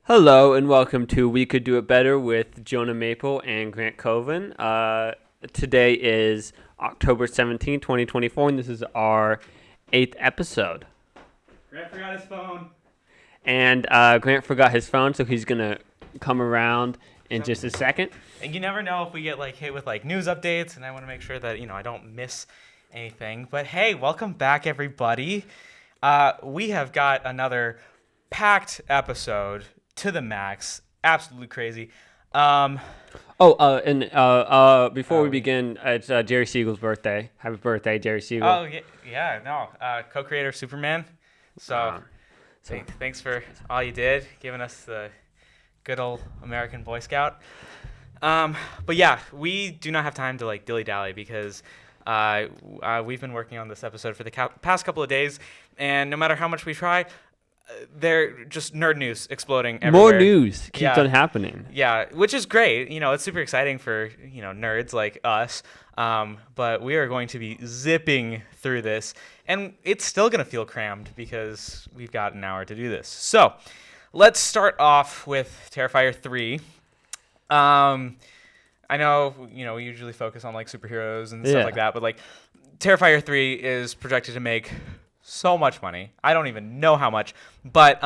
Hello and welcome to We Could Do It Better with Jonah Maple and Grant Koven. Today is October 17, 2024, and this is our 8th episode. Grant forgot his phone. And Grant forgot his phone, so he's going to come around in just a second. And you never know if we get hit with news updates, and I want to make sure that I don't miss anything. But hey, welcome back everybody. We have got another packed episode to the max. Absolutely crazy. Before we begin, it's Jerry Siegel's birthday. Happy birthday, Jerry Siegel. Oh, co-creator of Superman. So thanks for all you did, giving us the good old American Boy Scout. But yeah, we do not have time to dilly-dally because we've been working on this episode for the past couple of days, and no matter how much we try, they're just nerd news exploding everywhere. More news keeps on happening. Yeah, which is great. It's super exciting for, nerds like us. But we are going to be zipping through this, and it's still going to feel crammed because we've got an hour to do this. So let's start off with Terrifier 3. I know, we usually focus on superheroes and stuff like that, but Terrifier 3 is projected to make so much money. I don't even know how much, but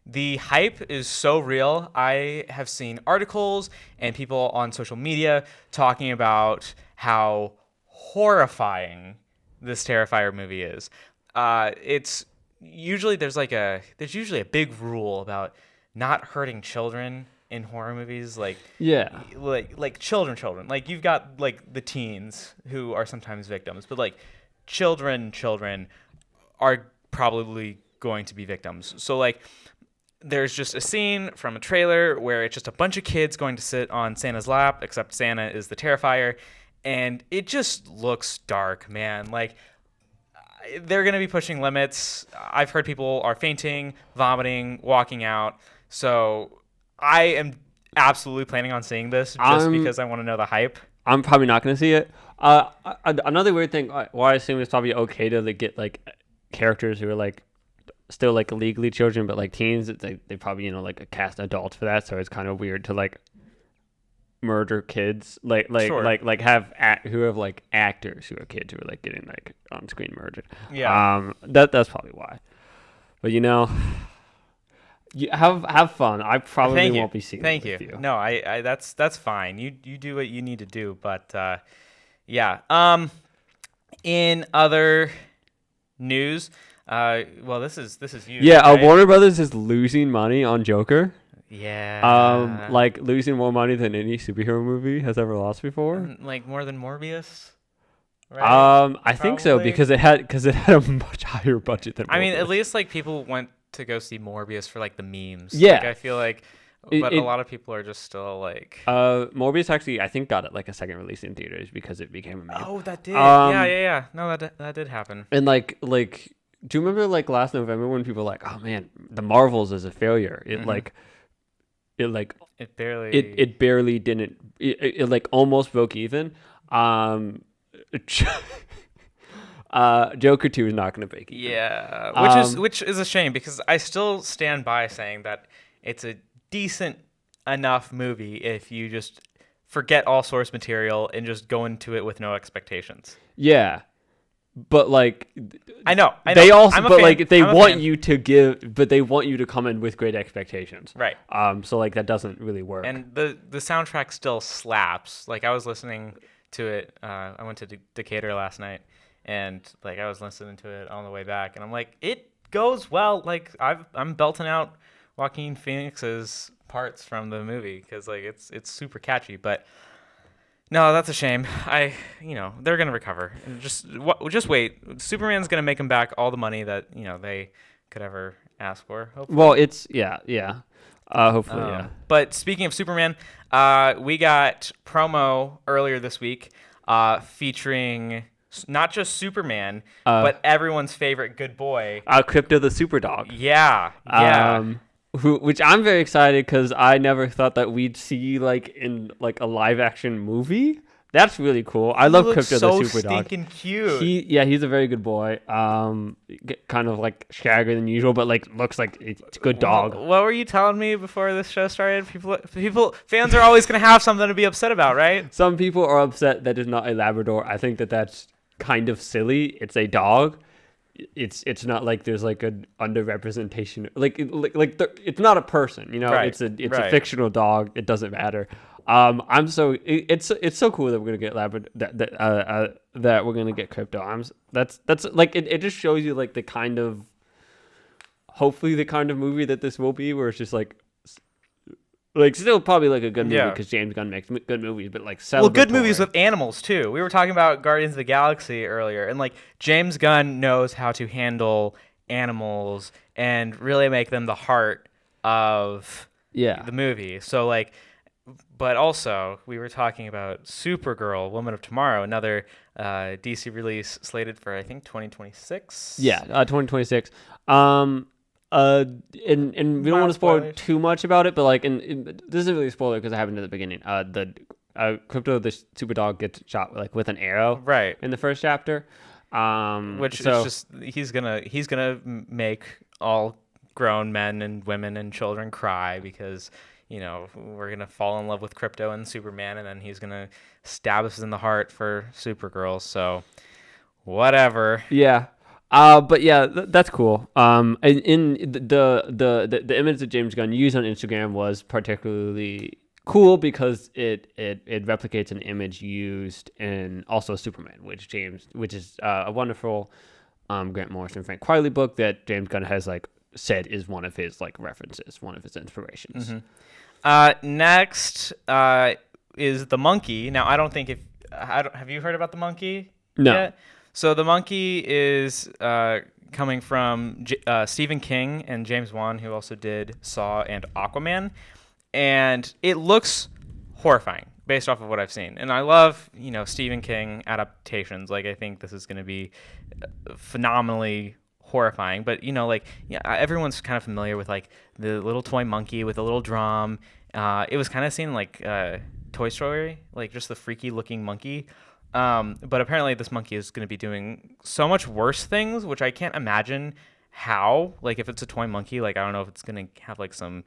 the hype is so real. I have seen articles and people on social media talking about how horrifying this Terrifier movie is. It's usually there's usually a big rule about not hurting children in horror movies, like children. You've got the teens who are sometimes victims, but children are probably going to be victims. So there's just a scene from a trailer where it's just a bunch of kids going to sit on Santa's lap, except Santa is the Terrifier, and it just looks dark, man. They're going to be pushing limits. I've heard people are fainting, vomiting, walking out. So I am absolutely planning on seeing this just because I want to know the hype. I'm probably not going to see it. Another weird thing, I assume it's probably okay to get characters who are still legally children but teens. They probably cast adults for that, so it's kind of weird to murder kids Sure. have actors who are kids who are getting on screen murdered. That's probably why. But you have fun. I probably won't be seeing Thank it you. with you. No, I that's fine. You do what you need to do, but in other news, this is huge. Yeah, right? Warner Brothers is losing money on Joker. Yeah. Losing more money than any superhero movie has ever lost before. More than Morbius. Right? I think so because it had a much higher budget than Morbius. I mean, at least people went to go see Morbius for the memes. Yeah. I feel but a lot of people are just still Morbius actually I think got a second release in theaters because it became a meme. Oh, that did. Yeah. No, that did happen. And do you remember last November when people were oh man, the Marvels is a failure. It It barely. It barely didn't. It almost broke even. Joker 2 is not going to break even. Yeah, which is a shame because I still stand by saying that it's a decent enough movie if you just forget all source material and just go into it with no expectations. Yeah. But I know. They also, I'm a but fan. they I'm a want fan. you to give, but they want you to come in with great expectations. Right. So that doesn't really work. And the soundtrack still slaps. I was listening to it. I went to Decatur last night, and I was listening to it on the way back, and I'm it goes well. I'm belting out Joaquin Phoenix's parts from the movie because it's super catchy, but. No, that's a shame. They're gonna recover. Just wait. Superman's gonna make them back all the money that they could ever ask for. Hopefully. Well, it's hopefully, yeah. But speaking of Superman, we got promo earlier this week, featuring not just Superman, but everyone's favorite good boy, Crypto the Superdog. Yeah. Which I'm very excited because I never thought that we'd see in a live action movie That's really cool. I He love looks Crypto so the super dog. stinking cute. He's a very good boy. Kind of like shaggier than usual, but like looks like it's a good dog. What were you telling me before this show started? Fans are always gonna have something to be upset about, right? Some people are upset that it's not a Labrador. I think that's kind of silly. It's a dog. It's not like there's like an underrepresentation. It's not a person. You know, Right, it's a right. fictional dog. It doesn't matter. It's so cool that we're gonna get Labrador that we're gonna get Crypto. That's like it just shows you like the kind of hopefully the kind of movie that this will be, where it's just like still probably like a good movie because James Gunn makes good movies, but like Good movies with animals too. We were talking about Guardians of the Galaxy earlier, and like James Gunn knows how to handle animals and really make them the heart of the movie. So like, but also we were talking about Supergirl, Woman of Tomorrow, another DC release slated for I think 2026. Yeah, 2026. And we don't want to spoil too much about it, but like, this isn't really a spoiler because I happened at the beginning. Crypto the super dog gets shot with an arrow right in the first chapter. Which is just he's gonna make all grown men and women and children cry because we're gonna fall in love with Crypto and Superman, and then he's gonna stab us in the heart for Supergirl. So whatever. Yeah. But yeah, that's cool. In the image that James Gunn used on Instagram was particularly cool because it replicates an image used in also Superman, which is a wonderful Grant Morrison, Frank Quitely book that James Gunn has like said is one of his like references, one of his inspirations. Next is the monkey. Now have you heard about the monkey? No. Yet? So the monkey is coming from Stephen King and James Wan, who also did Saw and Aquaman, and it looks horrifying based off of what I've seen. And I love Stephen King adaptations. Like I think this is going to be phenomenally horrifying. But everyone's kind of familiar with like the little toy monkey with a little drum. It was kind of seen like Toy Story, like just the freaky looking monkey. But apparently this monkey is going to be doing so much worse things, which I can't imagine how. Like if it's a toy monkey, like I don't know if it's going to have like some,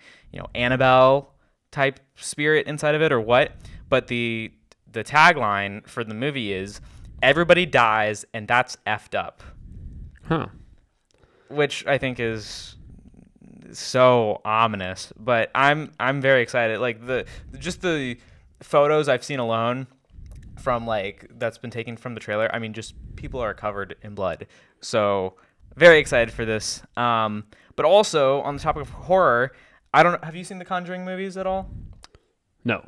Annabelle type spirit inside of it or what. But the tagline for the movie is "Everybody dies and that's effed up," which I think is so ominous. But I'm very excited. Like the photos I've seen alone from like that's been taken from the trailer, I mean just people are covered in blood, so very excited for this. But also on the topic of horror, I don't know, have you seen the Conjuring movies at all? No.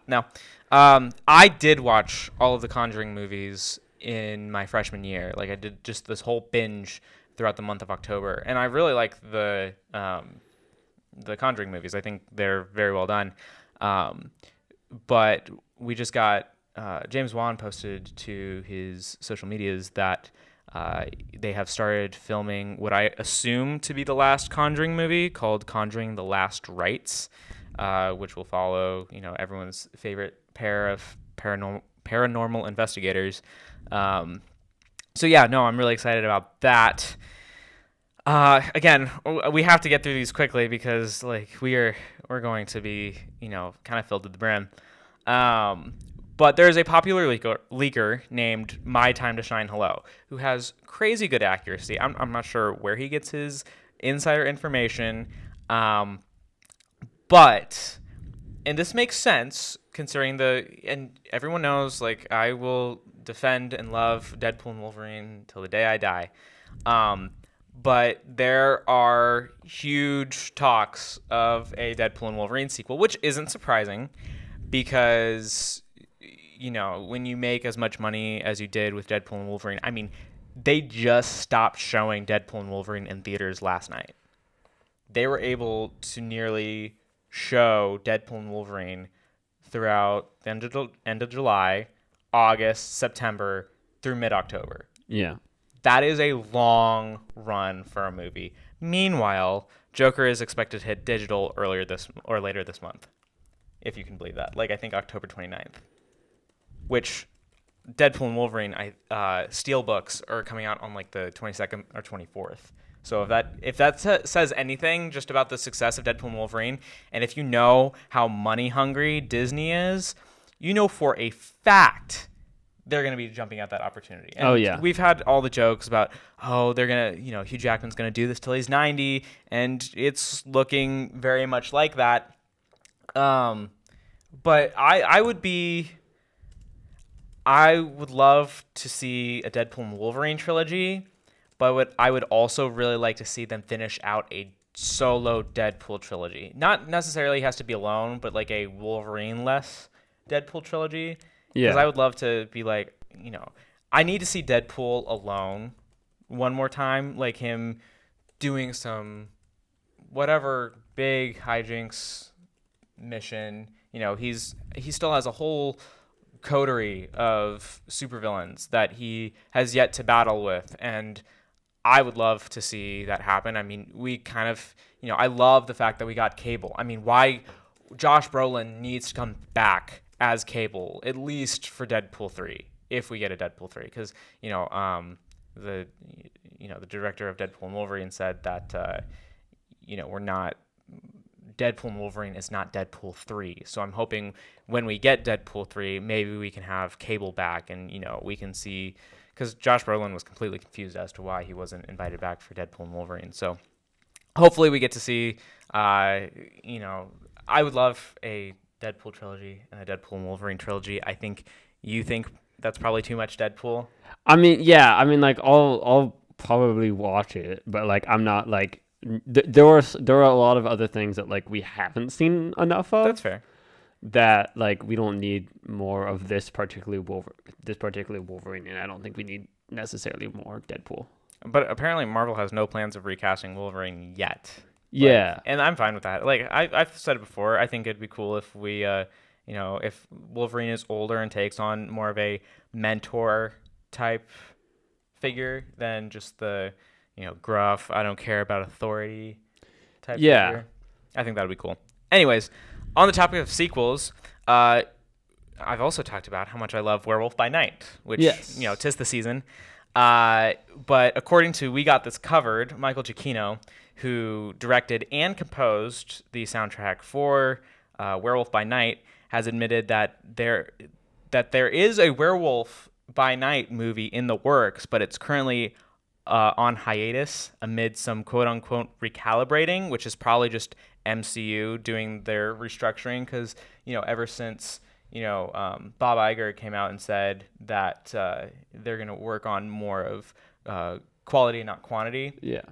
I did watch all of the Conjuring movies in my freshman year. Like I did just this whole binge throughout the month of October, and I really like the Conjuring movies. I think they're very well done. But we just got James Wan posted to his social medias that they have started filming what I assume to be the last Conjuring movie, called Conjuring: The Last Rites, which will follow everyone's favorite pair of paranormal investigators. So yeah, no, I'm really excited about that. Again, we have to get through these quickly because like we're going to be kind of filled to the brim. But there's a popular leaker named My Time to Shine Hello, who has crazy good accuracy. I'm not sure where he gets his insider information, but and this makes sense considering and everyone knows like I will defend and love Deadpool and Wolverine till the day I die. But there are huge talks of a Deadpool and Wolverine sequel, which isn't surprising because when you make as much money as you did with Deadpool and Wolverine, I mean, they just stopped showing Deadpool and Wolverine in theaters last night. They were able to nearly show Deadpool and Wolverine throughout the end of July, August, September, through mid-October. Yeah. That is a long run for a movie. Meanwhile, Joker is expected to hit digital later this month, if you can believe that. Like, I think October 29th. Which Deadpool and Wolverine steel books are coming out on like the 22nd or 24th. So if that says anything just about the success of Deadpool and Wolverine, and if you know how money hungry Disney is, you know for a fact they're going to be jumping at that opportunity. And Oh, yeah. we've had all the jokes about, they're going to, Hugh Jackman's going to do this till he's 90, and it's looking very much like that. But I would love to see a Deadpool and Wolverine trilogy, but I would also really like to see them finish out a solo Deadpool trilogy. Not necessarily has to be alone, but like a Wolverine-less Deadpool trilogy. Because I would love to be like, I need to see Deadpool alone one more time, like him doing some whatever big hijinks mission. He still has a whole coterie of supervillains that he has yet to battle with, and I would love to see that happen. I mean, we kind of, I love the fact that we got Cable. I mean, why Josh Brolin needs to come back as Cable, at least for Deadpool 3, if we get a Deadpool 3, because the director of Deadpool and Wolverine said that we're not, Deadpool and Wolverine is not Deadpool 3. So I'm hoping when we get Deadpool 3, maybe we can have Cable back, and we can see, because Josh Brolin was completely confused as to why he wasn't invited back for Deadpool and Wolverine. So hopefully we get to see I would love a Deadpool trilogy and a Deadpool and Wolverine trilogy. I think you think that's probably too much Deadpool. I mean, yeah. I mean, like I'll probably watch it, but like I'm not like there are a lot of other things that like we haven't seen enough of. That's fair. That like we don't need more of this particular Wolverine, and I don't think we need necessarily more Deadpool. But apparently Marvel has no plans of recasting Wolverine yet. Yeah, and I'm fine with that. Like I've said it before, I think it'd be cool if we, if Wolverine is older and takes on more of a mentor type figure than just the, gruff, I don't care about authority type figure. I think that would be cool. Anyways, on the topic of sequels, I've also talked about how much I love Werewolf by Night, which, 'tis the season. But according to We Got This Covered, Michael Giacchino, who directed and composed the soundtrack for Werewolf by Night, has admitted that there is a Werewolf by Night movie in the works, but it's currently on hiatus amid some quote-unquote recalibrating, which is probably just MCU doing their restructuring, because ever since Bob Iger came out and said that they're going to work on more of quality, not quantity. Yeah.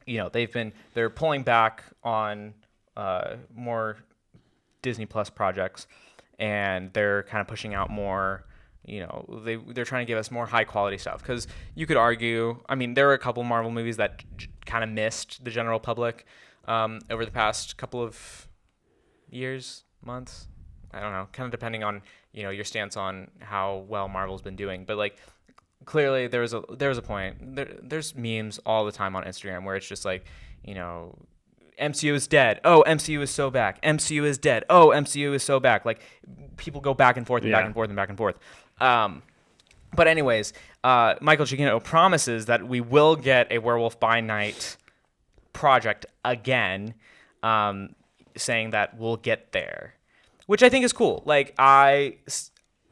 They're pulling back on more Disney Plus projects, and they're kind of pushing out more. They're trying to give us more high quality stuff, because you could argue, I mean, there were a couple Marvel movies that kind of missed the general public over the past couple of years, months. I don't know, kind of depending on your stance on how well Marvel's been doing, but like clearly there was a point. There's memes all the time on Instagram where it's just like, MCU is dead. Oh, MCU is so back. MCU is dead. Oh, MCU is so back. Like people go back and forth and back and forth and back and forth. But anyways, Michael Giacchino promises that we will get a Werewolf by Night project again, saying that we'll get there, which I think is cool. Like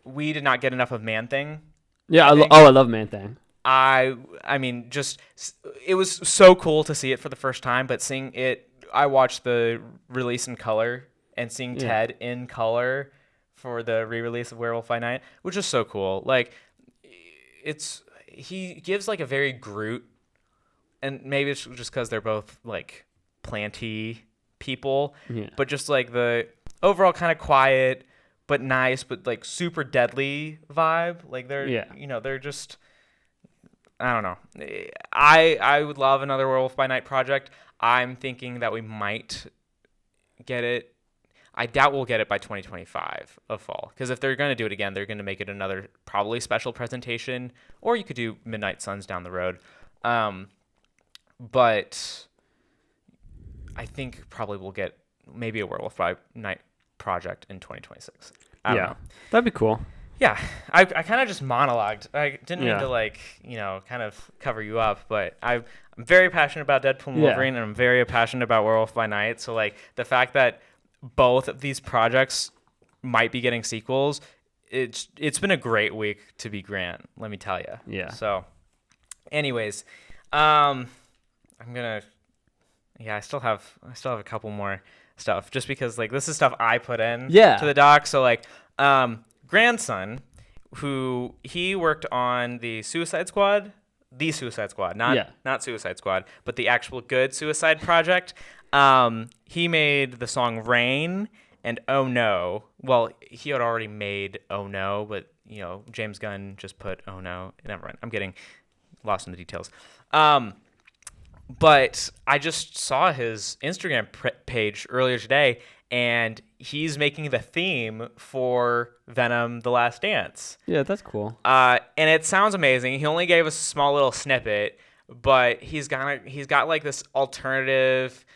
we did not get enough of Man-Thing. Yeah, I love Man-Thing. I mean, just it was so cool to see it for the first time, but seeing it, I watched the release in color, and seeing Ted in color for the re-release of Werewolf by Night, which is so cool. Like, he gives like a very Groot, and maybe it's just because they're both like planty people, but just like the overall kind of quiet but nice, but like super deadly vibe. Like they're just, I don't know. I would love another Werewolf by Night project. I'm thinking that we might get it. I doubt we'll get it by 2025 of fall, because if they're going to do it again, they're going to make it another probably special presentation, or you could do Midnight Suns down the road. But I think probably we'll get maybe a Werewolf by Night project in 2026. I don't know. That'd be cool. Yeah, I kind of just monologued. I didn't mean Yeah. to kind of cover you up, but I'm very passionate about Deadpool and Yeah. Wolverine, and I'm very passionate about Werewolf by Night. So like the fact that both of these projects might be getting sequels, it's been a great week to be Grant. Let me tell you. Yeah. So, anyways, I still have a couple more stuff just because like this is stuff I put in to the doc. So like grandson, who he worked on the Suicide Squad, not Suicide Squad, but the actual good Suicide Project. He made the song Rain and Oh No. Well, he had already made Oh No, but James Gunn just put Oh No. Never mind. I'm getting lost in the details. But I just saw his Instagram page earlier today, and he's making the theme for Venom: The Last Dance. Yeah, that's cool. And it sounds amazing. He only gave us a small little snippet, but he's got like this alternative,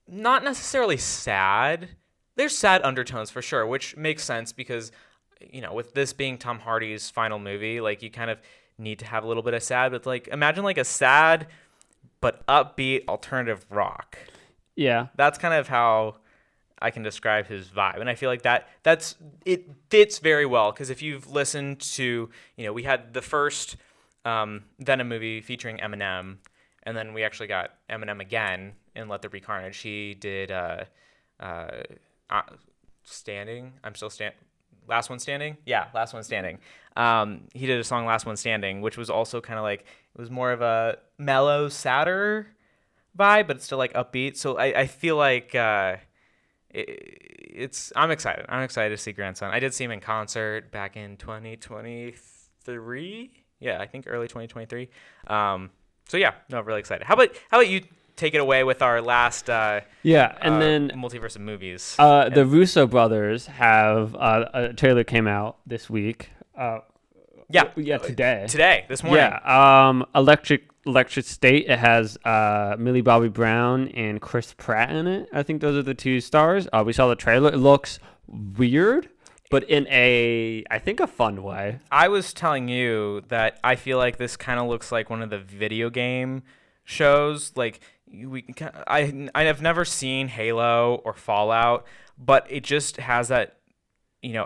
not necessarily sad. There's sad undertones for sure, which makes sense because, with this being Tom Hardy's final movie, like you kind of need to have a little bit of sad. But like, imagine like a sad but upbeat alternative rock. Yeah. That's kind of how I can describe his vibe. And I feel like it fits very well because if you've listened to, we had the first Venom movie featuring Eminem, and then we actually got Eminem again in Let There Be Carnage. He did Standing. I'm Still Standing. Last One Standing? Yeah, Last One Standing. He did a song, Last One Standing, which was also kind of like, it was more of a mellow, sadder vibe, but it's still like upbeat. So I feel like I'm excited. I'm excited to see Grandson. I did see him in concert back in 2023. Yeah, I think early 2023. So yeah, no, really excited. How about you take it away with our last and then Multiverse of Movies? The Russo brothers have a trailer came out this week. Today, this morning. Yeah, Electric State. It has Millie Bobby Brown and Chris Pratt in it. I think those are the two stars. We saw the trailer. It looks weird, but in a fun way. I was telling you that I feel like this kind of looks like one of the video game shows. Like I have never seen Halo or Fallout, but it just has that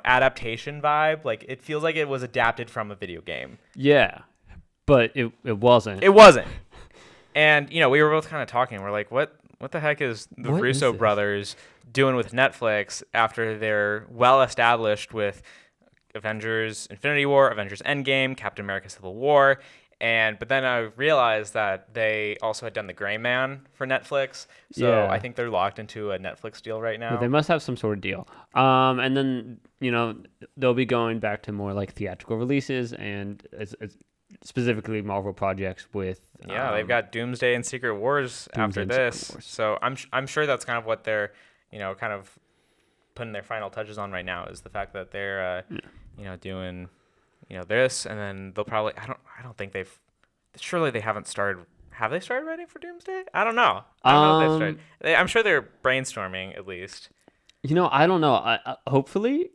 adaptation vibe. Like it feels like it was adapted from a video game. Yeah, but it wasn't. It wasn't. And we were both kind of talking. We're like, what the heck is the Russo brothers doing with Netflix after they're well established with Avengers Infinity War, Avengers Endgame, Captain America Civil War, but then I realized that they also had done The Gray Man for Netflix. So Yeah. I think they're locked into a Netflix deal right now. Well, they must have some sort of deal. And then they'll be going back to more like theatrical releases and it's specifically Marvel projects with. They've got Doomsday and Secret Wars after this. So I'm sure that's kind of what they're kind of putting their final touches on right now is the fact that they're doing this, and then they'll probably I don't think surely they haven't started. Have they started writing for Doomsday? I don't know. I don't know if they've started. I'm sure they're brainstorming at least. I don't know. Hopefully.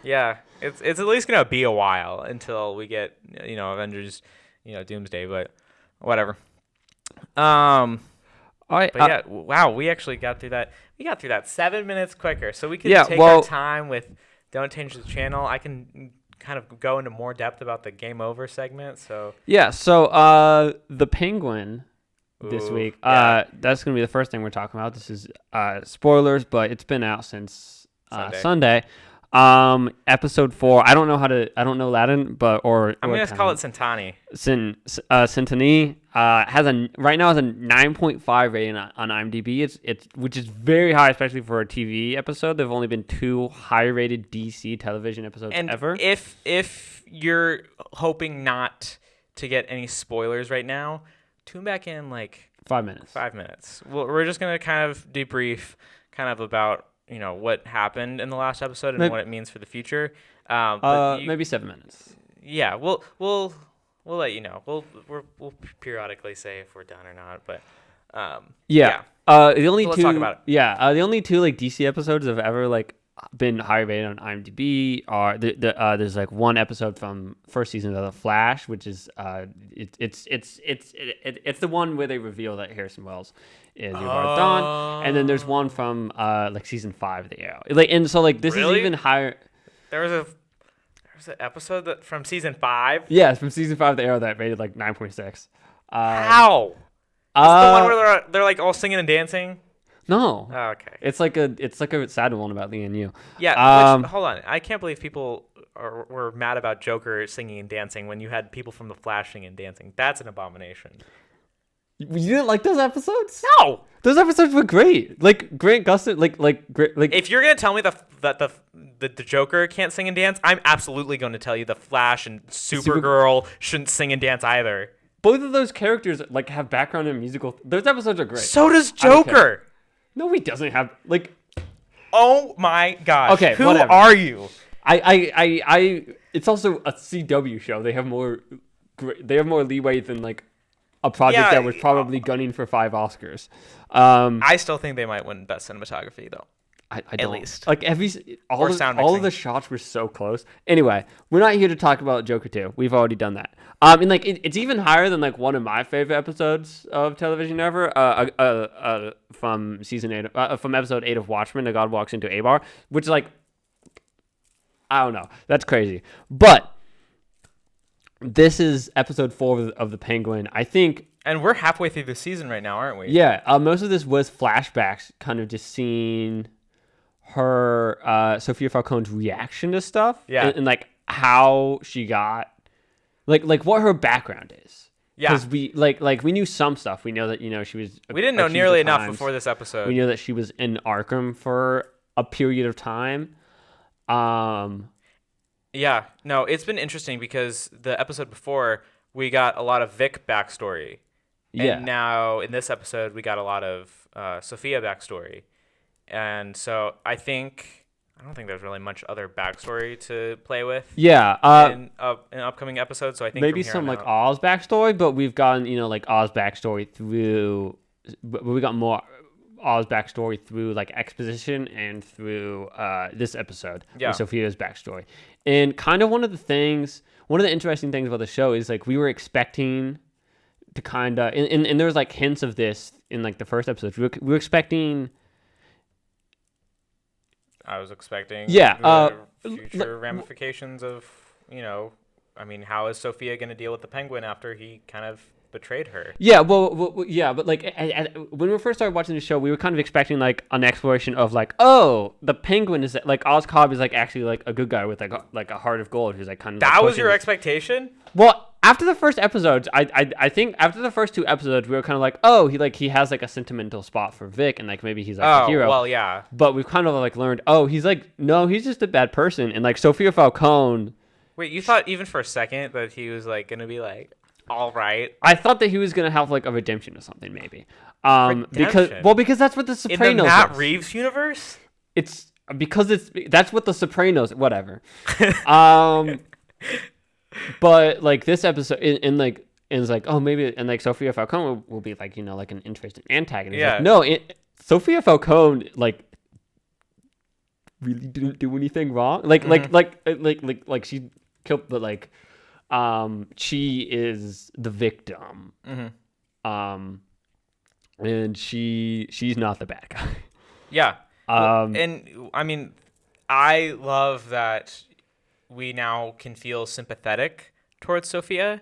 Yeah, it's at least gonna be a while until we get Avengers, Doomsday, but whatever. All right. But yeah, wow, we actually got through that. We got through that 7 minutes quicker, so we could take our time with Don't Change the Channel. I can kind of go into more depth about the Game Over segment. So the Penguin this week. That's gonna be the first thing we're talking about. This is spoilers, but it's been out since Sunday. Episode 4. I don't know Latin, but I'm gonna call it Centani. Centani right now has a 9.5 rating on IMDb. It's which is very high, especially for a TV episode. There've only been 2 high-rated DC television episodes ever. If you're hoping not to get any spoilers right now, tune back in like 5 minutes. 5 minutes. We're just gonna kind of debrief, kind of about what happened in the last episode and what it means for the future. Maybe 7 minutes. Yeah, we'll let you know. We'll periodically say if we're done or not. But the only so let's two. talk about it. Yeah, the only 2 like DC episodes I've ever like been high rated on IMDb are there's like one episode from first season of The Flash, which is it's the one where they reveal that Harrison Wells is Yvonne Dawn, and then there's one from like season 5 of the Arrow. Like, and so like this is Really? even higher. There was an episode from season 5. Yeah, it's from season 5 of the Arrow that rated like 9.6. How? Is the one where they're like all singing and dancing? No. Oh, okay. It's like a sad one about Lee and you. Yeah. Hold on. I can't believe people were mad about Joker singing and dancing when you had people from The Flash singing and dancing. That's an abomination. You didn't like those episodes? No. Those episodes were great. Like Grant Gustin, like. If you're gonna tell me that the Joker can't sing and dance, I'm absolutely going to tell you the Flash and Supergirl shouldn't sing and dance either. Both of those characters like have background in musical. Those episodes are great. So does Joker. No, he doesn't have like. Oh my gosh. Okay, who whatever. are you? I. It's also a CW show. They have more leeway than like a project that was probably gunning for 5 Oscars. I still think they might win Best Cinematography though. I don't. At least. Like all of the shots were so close. Anyway, we're not here to talk about Joker 2. We've already done that. And like it's even higher than like one of my favorite episodes of television ever. From season 8, from episode 8 of Watchmen, a god walks into a bar, which is like, I don't know, that's crazy. But this is episode 4 of The Penguin. I think. And we're halfway through the season right now, aren't we? Yeah. Most of this was flashbacks, kind of just seeing her Sophia Falcone's reaction to stuff, and like how she got like what her background is. Yeah, because we knew some stuff. We know that she was. We didn't know nearly enough before this episode. We know that she was in Arkham for a period of time. Yeah, no, it's been interesting because the episode before we got a lot of Vic backstory, and now in this episode we got a lot of Sophia backstory. And so I don't think there's really much other backstory to play with. Yeah. In upcoming episodes. So I think maybe some like Oz backstory, but we've gotten like Oz backstory through. But we got more Oz backstory through like exposition and through this episode. Yeah. Sophia's backstory, and kind of one of the interesting things about the show is like we were expecting to kind of and there was like hints of this in like the first episode. We were expecting. I was expecting future ramifications of, how is Sophia going to deal with the Penguin after he kind of betrayed her? Yeah, but like when we first started watching the show, we were kind of expecting like an exploration of like, oh, the Penguin is like Cobb is like actually like a good guy with like a heart of gold who's like kind of. That was your expectation? Well, after the first episodes, I think after the first 2 episodes, we were kind of like, oh, he has like a sentimental spot for Vic, and like maybe he's like a hero. Well, yeah. But we've kind of like learned, oh, he's like, no, he's just a bad person, and like Sophia Falcone. Wait, you thought even for a second that he was like gonna be like, all right? I thought that he was gonna have like a redemption or something, maybe. Because that's what the Sopranos. In the Matt Reeves universe. It's because that's what the Sopranos. Whatever. But like this episode, it's like, oh, maybe, and like Sophia Falcone will be like like an interesting antagonist. Yeah. Like, no, Sophia Falcone like really didn't do anything wrong. Like she killed, but like she is the victim. Mm-hmm. And she's not the bad guy. Yeah. And I mean, I love that we now can feel sympathetic towards Sophia,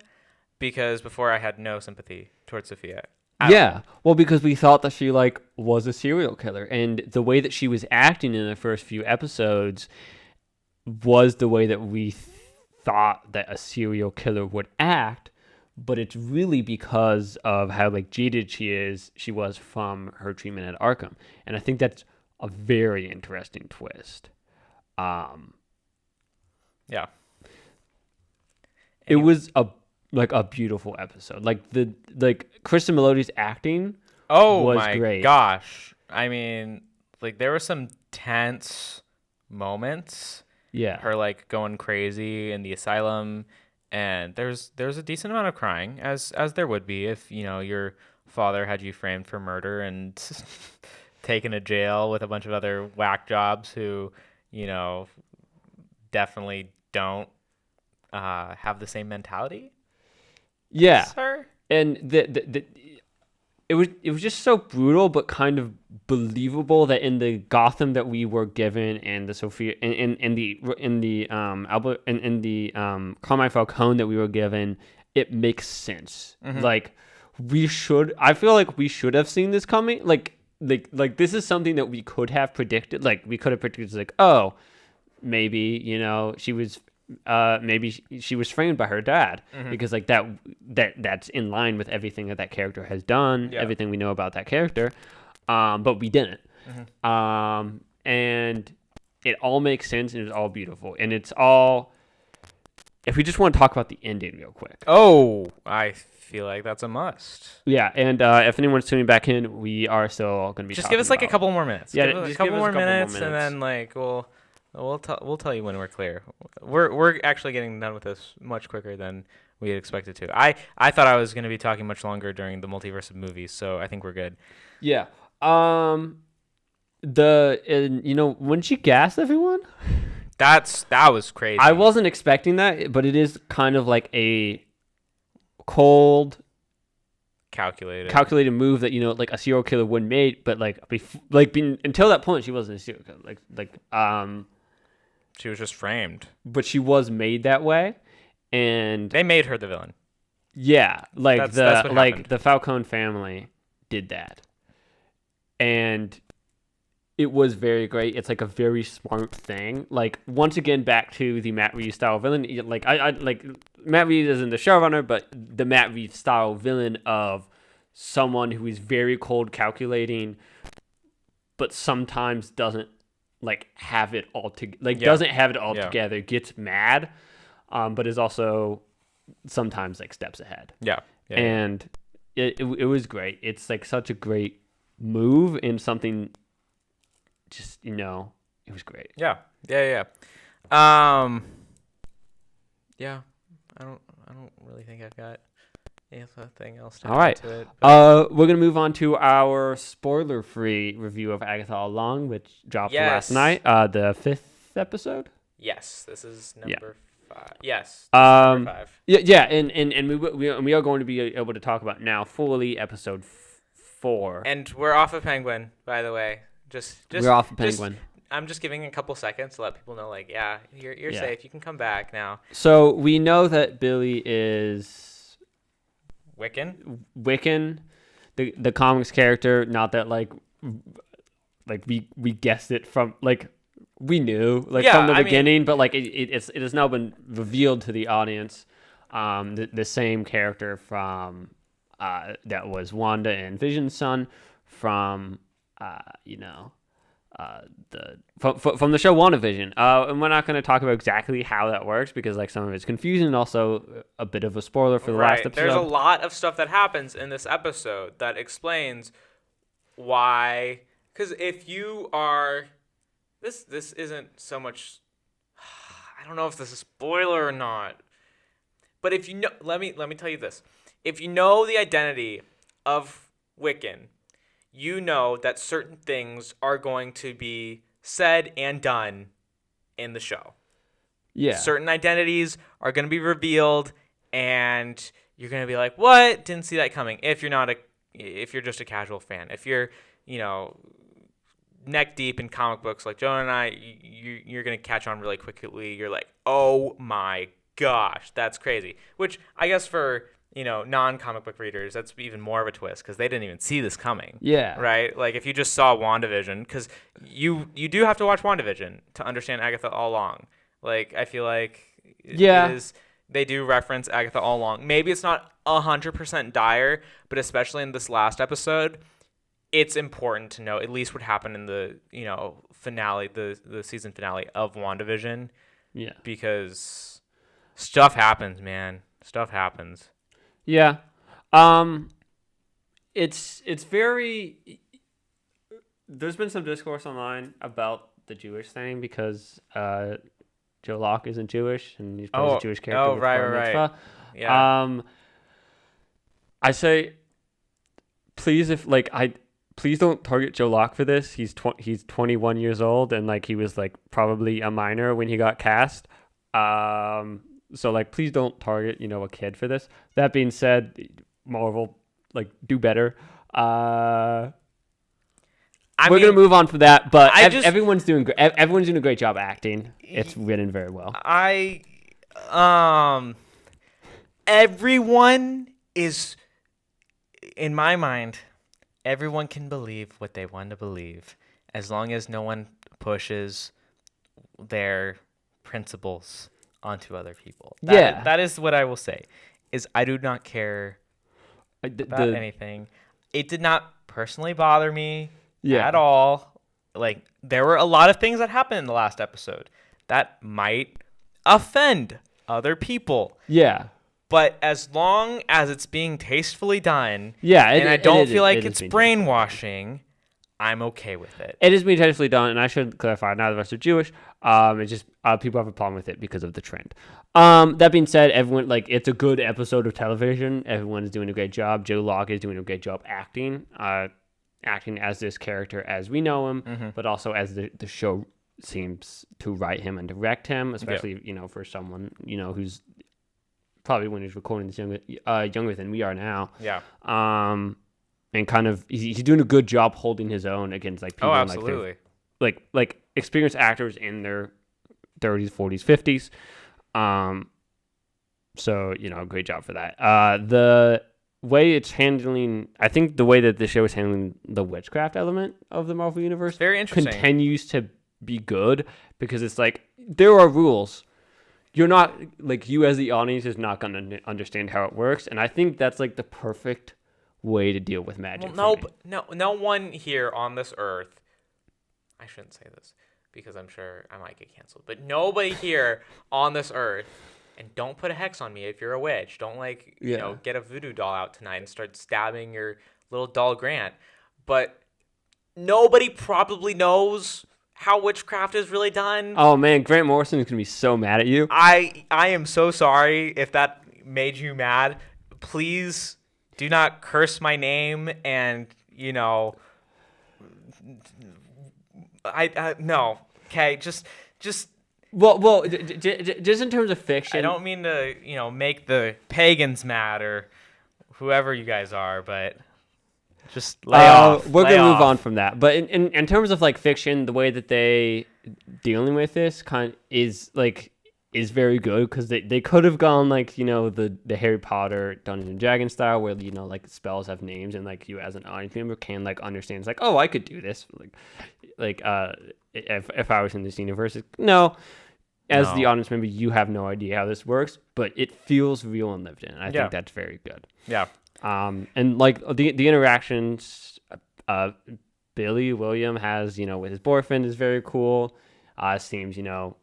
because before I had no sympathy towards Sophia. Yeah, well, because we thought that she like was a serial killer, and the way that she was acting in the first few episodes was the way that we thought that a serial killer would act. But it's really because of how like jaded she was from her treatment at Arkham, and I think that's a very interesting twist. Yeah. It was a beautiful episode. Like Kristen Melodi's acting was great. Gosh. I mean, like there were some tense moments. Yeah. Her like going crazy in the asylum, and there's a decent amount of crying, as there would be if, your father had you framed for murder and taken to jail with a bunch of other whack jobs who definitely don't have the same mentality. Yeah, Sir? and it was just so brutal, but kind of believable that in the Gotham that we were given, and the Sophia, in the Albert, in the Carmine Falcone that we were given, it makes sense. Like I feel like we should have seen this coming. Like this is something that we could have predicted. Like we could have predicted, like, oh, maybe she was maybe she was framed by her dad, because like that's in line with everything that character has done, everything we know about that character, but we didn't. And it all makes sense, and it's all beautiful, and it's all. If we just want to talk about the ending real quick. Oh, I feel like that's a must. Yeah, and if anyone's tuning back in, we are still going to be just give us like a couple more minutes. Yeah, just a couple more minutes, and then like we'll tell you when we're clear. We're actually getting done with this much quicker than we had expected to. I thought I was going to be talking much longer during the Multiverse of Movies, so I think we're good. Yeah. When she gassed everyone, that was crazy. I wasn't expecting that, but it is kind of like a cold, calculated move that like a serial killer wouldn't make. But until that point, she wasn't a serial killer. She was just framed. But she was made that way, and they made her the villain. Yeah, that's what happened. The Falcone family did that, and it was very great. It's like a very smart thing. Like, once again, back to the Matt Reeves style villain. Like I Matt Reeves isn't the showrunner, but the Matt Reeves style villain of someone who is very cold, calculating, but sometimes doesn't have it all doesn't have it all together, gets mad, but is also sometimes steps ahead. And it was great. It's such a great move, and something just it was great. Yeah. I don't really think I've got anything else to add to it. We're gonna move on to our spoiler-free review of Agatha All Along, which dropped last night, the 5th episode. Yes, this is number 5. Yes, number 5. Yeah, and we are going to be able to talk about now fully episode 4. And we're off of Penguin, by the way. We're off of Penguin. I'm just giving a couple seconds to let people know, you're safe. You can come back now. So we know that Billy is Wiccan, the comics character. Not that we guessed it from we knew from the beginning, but it has now been revealed to the audience. The same character from that was Wanda and Vision's son from from the show WandaVision. And we're not going to talk about exactly how that works, because some of it's confusing, and also a bit of a spoiler for the last episode. There's a lot of stuff that happens in this episode that explains why. Because if you are, this isn't so much. I don't know if this is a spoiler or not, but if you know, let me tell you this: if you know the identity of Wiccan, you know that certain things are going to be said and done in the show. Yeah. Certain identities are going to be revealed, and you're going to be like, "What? Didn't see that coming." If you're just a casual fan, if you're, neck deep in comic books like Jonah and I, you're going to catch on really quickly. You're like, "Oh my gosh, that's crazy." Which I guess for non-comic book readers, that's even more of a twist, because they didn't even see this coming. Yeah. Right? If you just saw WandaVision, because you do have to watch WandaVision to understand Agatha All Along. I feel like they do reference Agatha All Along. Maybe it's not 100% dire, but especially in this last episode, it's important to know at least what happened in the finale, the season finale of WandaVision. Yeah. Because stuff happens, man. Stuff happens. Yeah. It's very. There's been some discourse online about the Jewish thing, because Joe Locke isn't Jewish, and he's plays a Jewish character. Oh, right. Yeah. I say, please, please don't target Joe Locke for this. He's 21 years old, and like he was like probably a minor when he got cast. So like please don't target a kid for this. That being said, Marvel, like, do better. We're gonna move on from that, but everyone's doing a great job acting. It's written very well. Everyone is, in my mind, everyone can believe what they want to believe as long as no one pushes their principles onto other people. That is what I will say. Is I do not care about anything. It did not personally bother me at all. Like, there were a lot of things that happened in the last episode that might offend other people. Yeah. But as long as it's being tastefully done, and I don't feel like it's brainwashing, I'm okay with it. It is being tastefully done, and I should clarify, neither of us are Jewish. It's just people have a problem with it because of the trend. That being said, everyone, like, it's a good episode of television. Everyone is doing a great job. Joe Locke is doing a great job acting as this character as we know him, but also as the show seems to write him and direct him, especially for someone who's probably when he's recording this younger than we are now. Yeah. And kind of he's doing a good job holding his own against like people like experienced actors in their 30s, 40s, 50s. So great job for that. The way it's handling, I think the way that the show is handling the witchcraft element of the Marvel universe, very interesting, continues to be good because it's like there are rules. You're not like you as the audience is not going to understand how it works, and I think that's like the perfect way to deal with magic. Well, no one here on this earth. I shouldn't say this because I'm sure I might get canceled. But nobody here on this earth, and don't put a hex on me if you're a witch. Don't get a voodoo doll out tonight and start stabbing your little doll Grant. But nobody probably knows how witchcraft is really done. Oh man, Grant Morrison is gonna be so mad at you. I am so sorry if that made you mad. Please do not curse my name, and no. Okay, just. Well, just in terms of fiction. I don't mean to make the pagans mad or whoever you guys are, but. Just lay off. We're going to move on from that. But in terms of like fiction, the way that they dealing with this is very good because they could have gone like, the Harry Potter Dungeons and Dragons style where, like spells have names and like you as an audience member can like understand. It's like, oh, I could do this. Like if I was in this universe, no. As the audience member, you have no idea how this works, but it feels real and lived in. And I think that's very good. Yeah. And like the interactions Billy William has, with his boyfriend is very cool. Seems like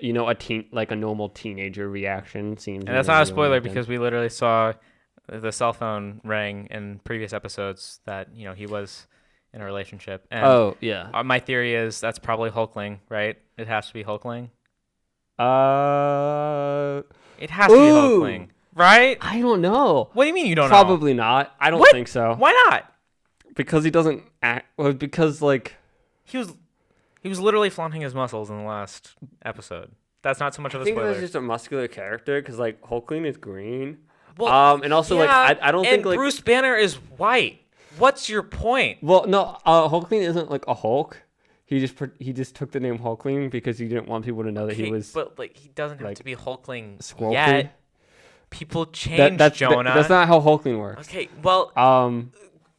a teen, like a normal teenager reaction. And that's not a spoiler because we literally saw the cell phone ring in previous episodes that he was in a relationship. And my theory is that's probably Hulkling, right? It has to be Hulkling. It has to be Hulkling. Right? I don't know. What do you mean you don't know? Probably not. I don't think so. Why not? Because he doesn't act. Well, because like he was literally flaunting his muscles in the last episode. That's not so much of a spoiler. I think that's just a muscular character because like Hulkling is green. Well, and also like I don't think like Bruce Banner is white. What's your point? Well, no, Hulkling isn't like a Hulk. He just took the name Hulkling because he didn't want people to know that he was. But like he doesn't have to be Hulkling Squirrel yet. People change, Jonah. That's not how Hulkling works. Okay, well,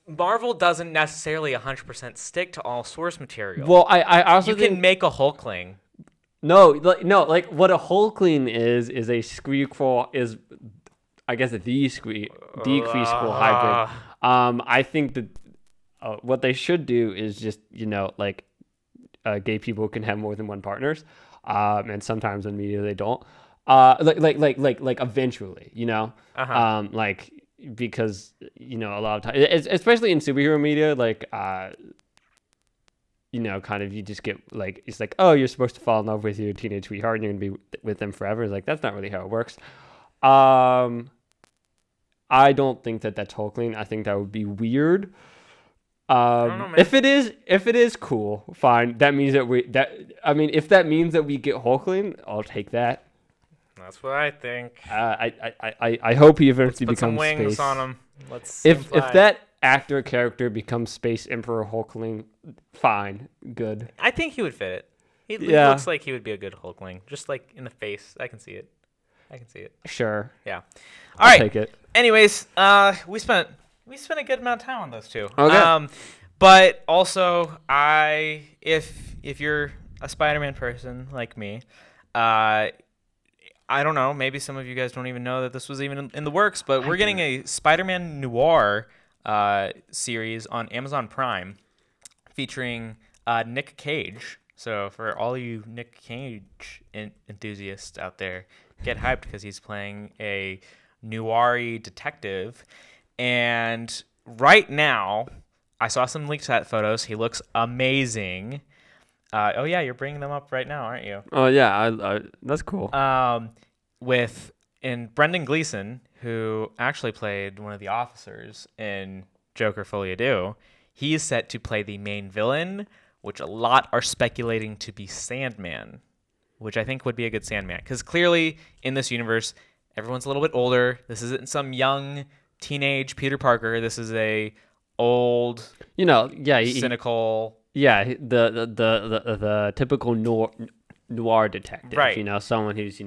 Marvel doesn't necessarily 100% stick to all source material. Well, I also think... You can make a Hulkling. No, like what a Hulkling is a Skrull is, I guess, the Skrull hybrid. I think that what they should do is just, gay people can have more than one partners, and sometimes in media they don't. Like eventually, like because a lot of times, especially in superhero media, like kind of you just get like it's like, oh, you're supposed to fall in love with your teenage sweetheart and you're gonna be with them forever. It's like that's not really how it works. I don't think that that's Hulkling. I think that would be weird. don't know, man. If it is cool, fine. That means that if that means that we get Hulkling, I'll take that. That's what I think. I hope he eventually Put some becomes wings space. on him. Let's see If him fly. that actor character becomes Space Emperor Hulkling, fine, good. I think he would fit it. He Yeah. looks like he would be a good Hulkling. Just like in the face. I can see it. Sure, Yeah. I'll All right. take it. Anyways, we spent a good amount of time on those two. Okay. But also, if you're a Spider-Man person like me, I don't know. Maybe some of you guys don't even know that this was even in the works. But we're getting a Spider-Man noir series on Amazon Prime featuring Nick Cage. So for all you Nick Cage enthusiasts out there, get hyped because he's playing a noir-y detective. And right now, I saw some leaked set photos. He looks amazing. Oh yeah, you're bringing them up right now, aren't you? Oh yeah, that's cool. And Brendan Gleeson, who actually played one of the officers in Joker Folie à Deux, he is set to play the main villain, which a lot are speculating to be Sandman, which I think would be a good Sandman. Because clearly, in this universe, everyone's a little bit older. This isn't some young teenage Peter Parker. This is a old, cynical. Yeah, the typical noir detective. Right. Someone who's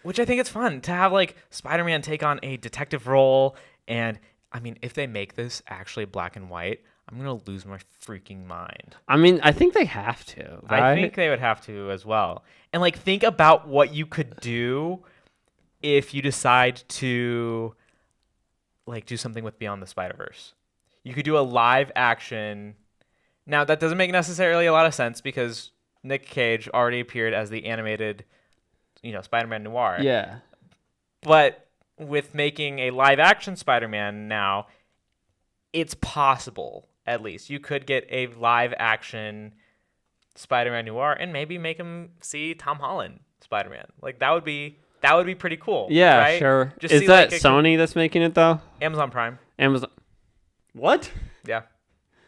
Which I think it's fun to have like Spider-Man take on a detective role. And I mean, if they make this actually black and white, I'm going to lose my freaking mind. I mean, I think they have to. Right? I think they would have to as well. And like, think about what you could do if you decide to like do something with Beyond the Spider-Verse. You could do a live action. Now, that doesn't make necessarily a lot of sense because Nick Cage already appeared as the animated, Spider-Man noir. Yeah. But with making a live action Spider-Man now, it's possible, at least. You could get a live action Spider-Man noir and maybe make him see Tom Holland Spider-Man. Like that would be pretty cool. Yeah, right? sure. Just Is see, that like, Sony that's making it though? Amazon Prime. Amazon. What? Yeah.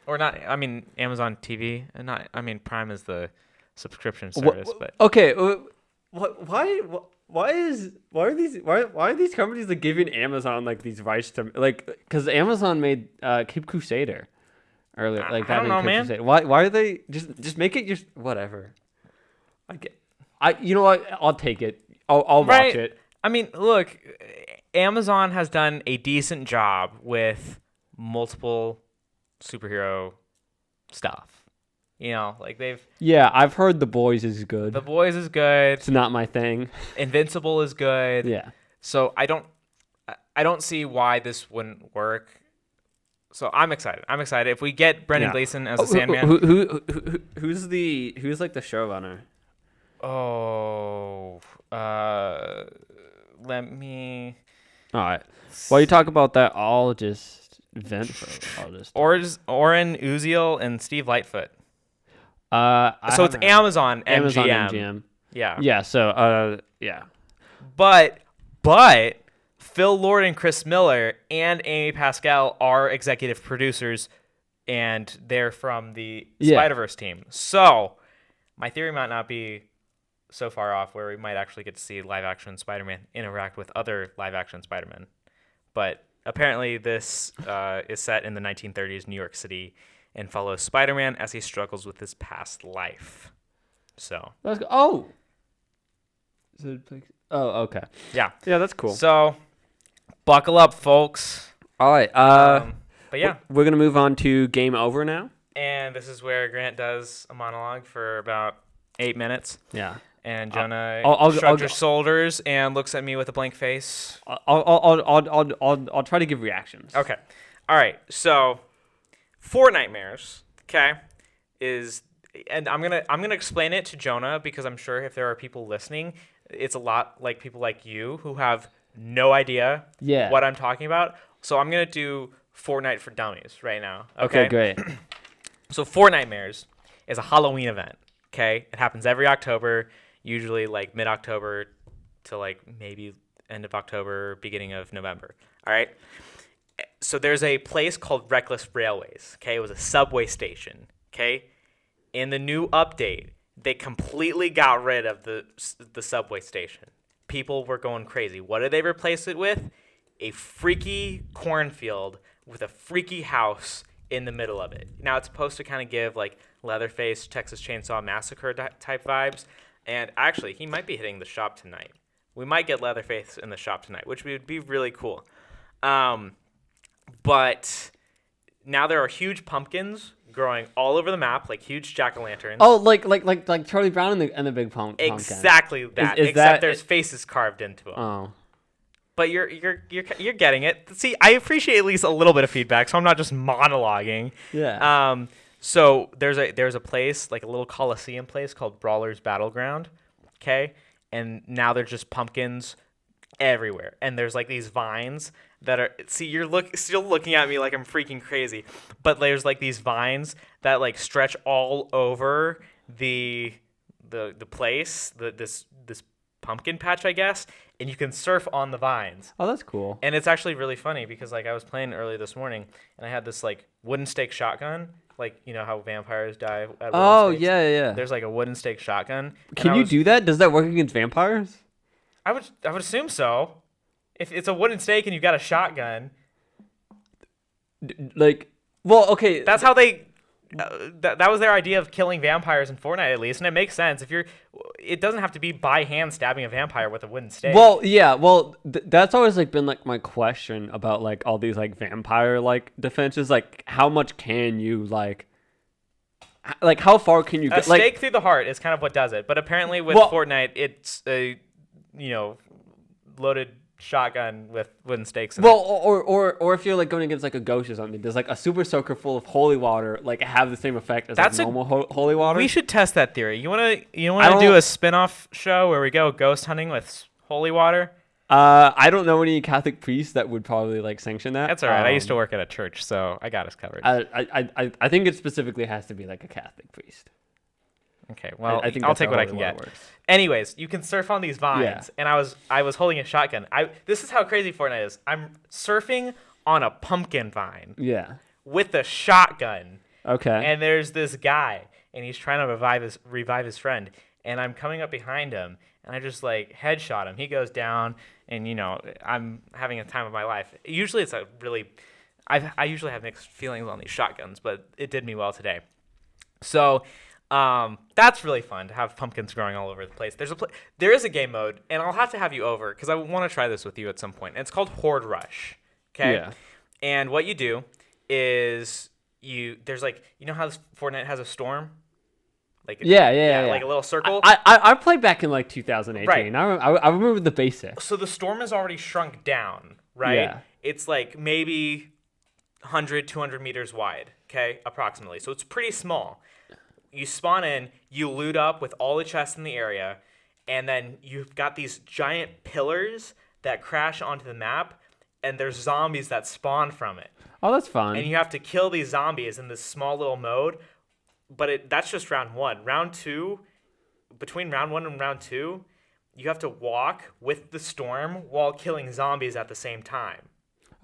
Or not, I mean Amazon TV, and not, I mean Prime is the subscription service, but okay, why are these companies like giving Amazon like these rights to because Amazon made Cape Crusader earlier, like I don't know, man. Crusader. Why are they just make it just whatever? You know what? I'll take it. I'll watch it. I mean, look, Amazon has done a decent job with multiple superhero stuff. Yeah, I've heard The Boys is good. The Boys is good. It's not my thing. Invincible is good. Yeah. So I don't see why this wouldn't work. So I'm excited. If we get Brendan Gleeson as a Sandman. Who's like the showrunner? Oh, let me. All right. While you talk about that, I'll just vent for all this. Oren Uziel and Steve Lightfoot. So it's Amazon MGM. Amazon MGM. Yeah. Yeah. So yeah. But Phil Lord and Chris Miller and Amy Pascal are executive producers, and they're from the Spider-Verse team. So my theory might not be so far off where we might actually get to see live-action Spider-Man interact with other live-action Spider-Man. But apparently this is set in the 1930s New York City and follows Spider-Man as he struggles with his past life. So. Oh, okay. Yeah. Yeah, that's cool. So, buckle up, folks. All right. But yeah. We're going to move on to Game Over now. And this is where Grant does a monologue for about 8 minutes. Yeah. And Jonah shrugs her shoulders and looks at me with a blank face. I'll try to give reactions. Okay. All right. So, Four Nightmares, okay, and I'm gonna explain it to Jonah because I'm sure if there are people listening, it's a lot like people like you who have no idea what I'm talking about. So I'm gonna do Fortnite for Dummies right now. Okay, great. So Four Nightmares is a Halloween event. Okay, it happens every October, usually like mid-October to like maybe end of October, beginning of November. All right. So there's a place called Reckless Railways. Okay, it was a subway station. Okay, in the new update, they completely got rid of the subway station. People were going crazy. What did they replace it with? A freaky cornfield with a freaky house in the middle of it. Now it's supposed to kind of give like Leatherface, Texas Chainsaw Massacre type vibes. And actually, he might be hitting the shop tonight. We might get Leatherface in the shop tonight, which would be really cool. But now there are huge pumpkins growing all over the map, like huge jack-o'-lanterns. Oh, like Charlie Brown and the Big Pumpkin. Exactly that. Except there's faces carved into them. Oh. But you're getting it. See, I appreciate at least a little bit of feedback, so I'm not just monologuing. Yeah. So there's a place, like a little Coliseum place called Brawler's Battleground. Okay? And now there's just pumpkins everywhere. And there's like these vines that are, see, you're still looking at me like I'm freaking crazy. But there's like these vines that like stretch all over the place, this pumpkin patch, I guess, and you can surf on the vines. Oh, that's cool. And it's actually really funny because like I was playing early this morning and I had this like wooden stake shotgun, like you know how vampires die at wooden stakes? Yeah. There's like a wooden stake shotgun. Can you do that? Does that work against vampires? I would assume so. If it's a wooden stake and you've got a shotgun, Okay. that's how they. That was their idea of killing vampires in Fortnite, at least, and it makes sense. It doesn't have to be by hand stabbing a vampire with a wooden stake. Well, yeah. Well, that's always like been like my question about like all these like vampire like defenses. Like, how much can you like how far can you a get? stake through the heart is kind of what does it. But apparently with Fortnite, it's a loaded shotgun with wooden stakes in it. Or if you're like going against like a ghost or something, does like a super soaker full of holy water like have the same effect as like normal holy water? We should test that theory. You wanna do a spin-off show where we go ghost hunting with holy water? I don't know any Catholic priests that would probably like sanction that. That's all right. I used to work at a church, so I got us covered. I think it specifically has to be like a Catholic priest. Okay, well, I think I'll take what I can get. Anyways, you can surf on these vines, and I was holding a shotgun. This is how crazy Fortnite is. I'm surfing on a pumpkin vine. Yeah. With a shotgun. Okay. And there's this guy, and he's trying to revive his friend, and I'm coming up behind him, and I just like headshot him. He goes down, and I'm having a time of my life. Usually it's I usually have mixed feelings on these shotguns, but it did me well today. So. That's really fun to have pumpkins growing all over the place. There is a game mode, and I'll have to have you over because I want to try this with you at some point. And it's called Horde Rush. Okay. Yeah. And what you do is there's like how this Fortnite has a storm. Like yeah, like a little circle. I played back in like 2018. Right. I remember the basics. So the storm is already shrunk down, right? Yeah. It's like maybe 100, 200 meters wide. Okay, approximately. So it's pretty small. You spawn in, you loot up with all the chests in the area, and then you've got these giant pillars that crash onto the map, and there's zombies that spawn from it. Oh, that's fun. And you have to kill these zombies in this small little mode, but that's just round one. Round two, between round one and round two, you have to walk with the storm while killing zombies at the same time.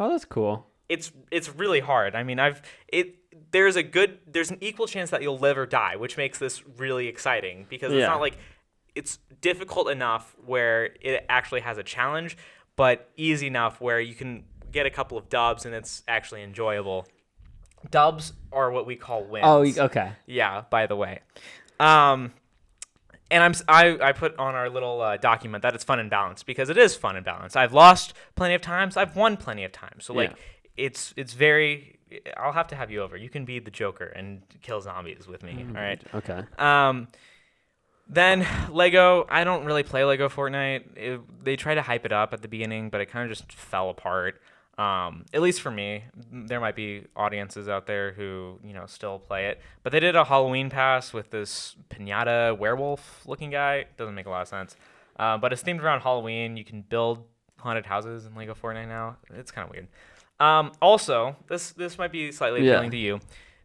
Oh, that's cool. It's really hard. I mean, there's an equal chance that you'll live or die, which makes this really exciting because it's not like it's difficult enough where it actually has a challenge, but easy enough where you can get a couple of dubs and it's actually enjoyable. Dubs are what we call wins. Oh, okay. Yeah, by the way. And I put on our little document that it's fun and balanced because it is fun and balanced. I've lost plenty of times. I've won plenty of times. So it's very. I'll have to have you over. You can be the Joker and kill zombies with me. All right. Okay. Then Lego. I don't really play Lego Fortnite. They try to hype it up at the beginning, but it kind of just fell apart. At least for me. There might be audiences out there who still play it. But they did a Halloween pass with this pinata werewolf looking guy. Doesn't make a lot of sense. But it's themed around Halloween. You can build haunted houses in Lego Fortnite now. It's kind of weird. Also, this might be slightly appealing to you.